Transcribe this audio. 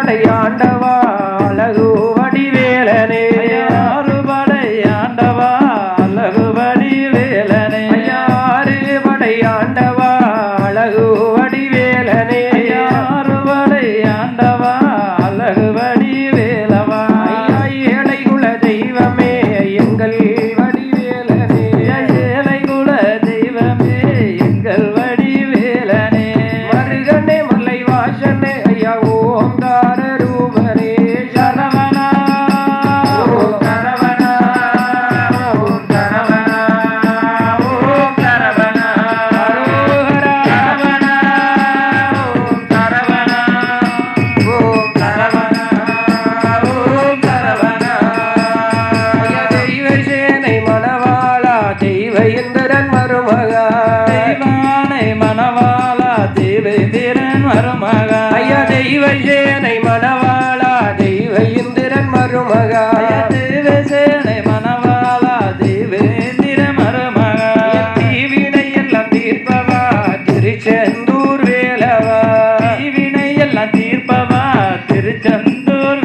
படையாண்டவா அழகு வடிவேலனே படையாண்டவா அழகு வடிவேலனே படையாண்டவா அழகு வடிவேலனே படையாண்டவா அழகு வடிவேலவா ஏழை குல தெய்வமே எங்கள் வடிவேலனே ஏழை குல தெய்வமே எங்கள் வடிவேலனே மருகனே மல்லை வாசனே ஐயா ஓங்கார ரூபனே சரவணா ஓம் கரவணா ஓம் கரவணா ஓம் கரவணா கரவணா ஓம் கரவணா ஓம் கரவணா ஓம் கரவணா தெய்வ சேனை மணவாளா தெய்வ இந்திரன் மருமகா தெய்வானை மணவாளா தேவேந்திரன் மருமகா ஐயா தெய்வ சேனை மணவாளா தெய்வ இந்திரன் மருமகா தேவசேனை மணவாளா தேவேந்திர மருமகா தீவினை எல்லாம் தீர்ப்பவா திருச்செந்தூர் வேலவா தீவினை எல்லாம் தீர்ப்பவா திருச்செந்தூர்